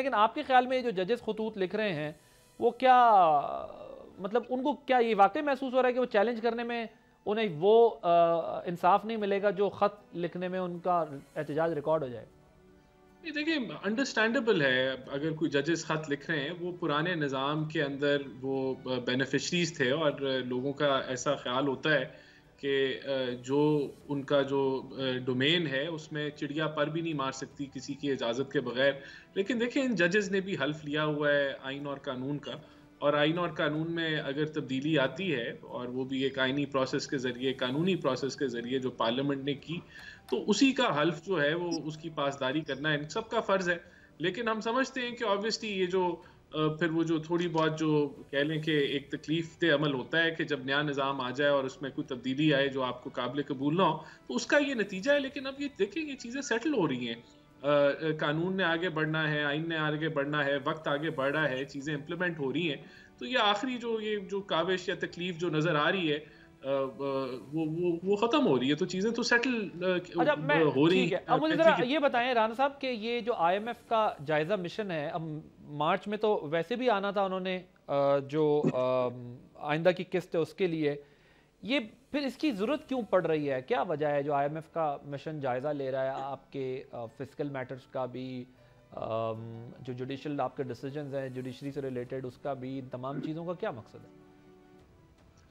لیکن آپ کے خیال میں جو ججز خطوط لکھ رہے ہیں وہ کیا مطلب ان کو کیا یہ واقعی محسوس ہو رہا ہے کہ وہ چیلنج کرنے میں انہیں وہ انصاف نہیں ملے گا جو خط لکھنے میں ان کا احتجاج ریکارڈ ہو جائے؟ دیکھیں انڈرسٹینڈیبل ہے اگر کوئی ججز خط لکھ رہے ہیں، وہ پرانے نظام کے اندر وہ بینیفیشریز تھے اور لوگوں کا ایسا خیال ہوتا ہے کہ جو ان کا جو ڈومین ہے اس میں چڑیا پر بھی نہیں مار سکتی کسی کی اجازت کے بغیر. لیکن دیکھیں ان ججز نے بھی حلف لیا ہوا ہے آئین اور قانون کا، اور آئین اور قانون میں اگر تبدیلی آتی ہے اور وہ بھی ایک آئینی پروسیس کے ذریعے، قانونی پروسیس کے ذریعے جو پارلیمنٹ نے کی، تو اسی کا حلف جو ہے وہ اس کی پاسداری کرنا ان سب کا فرض ہے. لیکن ہم سمجھتے ہیں کہ آبویسلی یہ جو پھر وہ جو تھوڑی بہت جو کہہ لیں کہ ایک تکلیف دہ عمل ہوتا ہے کہ جب نیا نظام آ جائے اور اس میں کوئی تبدیلی آئے جو آپ کو قابل قبول نہ ہو، تو اس کا یہ نتیجہ ہے. لیکن اب یہ دیکھیں یہ چیزیں سیٹل ہو رہی ہیں، قانون نے آگے بڑھنا ہے، آئین نے آگے بڑھنا ہے، وقت آگے بڑھ رہا ہے، چیزیں امپلیمنٹ ہو رہی ہیں. تو یہ آخری یہ جو کاوش یا تکلیف جو نظر آ رہی ہے وہ ختم ہو رہی ہے، تو چیزیں تو سیٹل ہو رہی ہیں. اب مجھے ذرا یہ بتائیں رانا صاحب کہ یہ جو آئی ایم ایف کا جائزہ مشن ہے، اب مارچ میں تو ویسے بھی آنا تھا انہوں نے جو آئندہ کی قسط ہے اس کے لیے، یہ پھر اس کی ضرورت کیوں پڑ رہی ہے؟ کیا وجہ ہے جو آئی ایم ایف کا مشن جائزہ لے رہا ہے آپ کے فسکل میٹرز کا بھی، جو جوڈیشل آپ کے ڈیسیجنز ہیں جوڈیشری سے ریلیٹڈ اس کا بھی، تمام چیزوں کا کیا مقصد ہے؟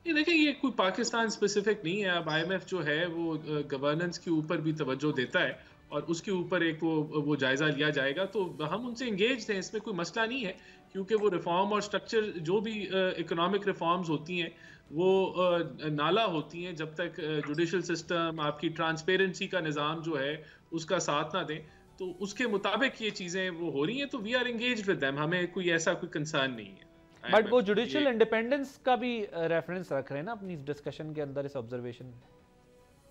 یہ دیکھیں یہ کوئی پاکستان اسپیسیفک نہیں ہے. اب آئی ایم ایف جو ہے وہ گورننس کے اوپر بھی توجہ دیتا ہے اور اس کے اوپر ایک وہ جائزہ لیا جائے گا، تو ہم ان سے انگیجڈ ہیں، اس میں کوئی مسئلہ نہیں ہے. کیونکہ وہ ریفارم اور سٹرکچر جو بھی اکنامک ریفارمز ہوتی ہیں وہ نالا ہوتی ہیں جب تک جوڈیشل سسٹم، آپ کی ٹرانسپیرنسی کا نظام جو ہے اس کا ساتھ نہ دیں. تو اس کے مطابق یہ چیزیں وہ ہو رہی ہیں، تو we are engaged with them, ہمیں کوئی ایسا کوئی کنسرن نہیں ہے. بٹ وہ جوڈیشل انڈیپینڈنس کا بھی ریفرنس رکھ رہے ہیں نا اپنی اس ڈسکشن کے اندر، اس آبزرویشن میں.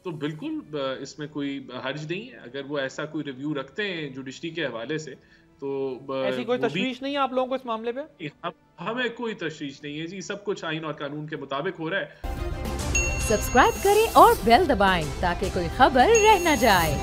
تو بالکل اس میں کوئی حرج نہیں ہے اگر وہ ایسا کوئی ریویو رکھتے ہیں جوڈیشری کے حوالے سے. تو ایسی کوئی تشویش نہیں ہے آپ لوگوں کو اس معاملے پہ؟ ہمیں کوئی تشویش نہیں ہے جی، سب کچھ آئین اور قانون کے مطابق ہو رہا ہے. سبسکرائب کریں اور بیل دبائیں تاکہ کوئی خبر رہ نہ جائے.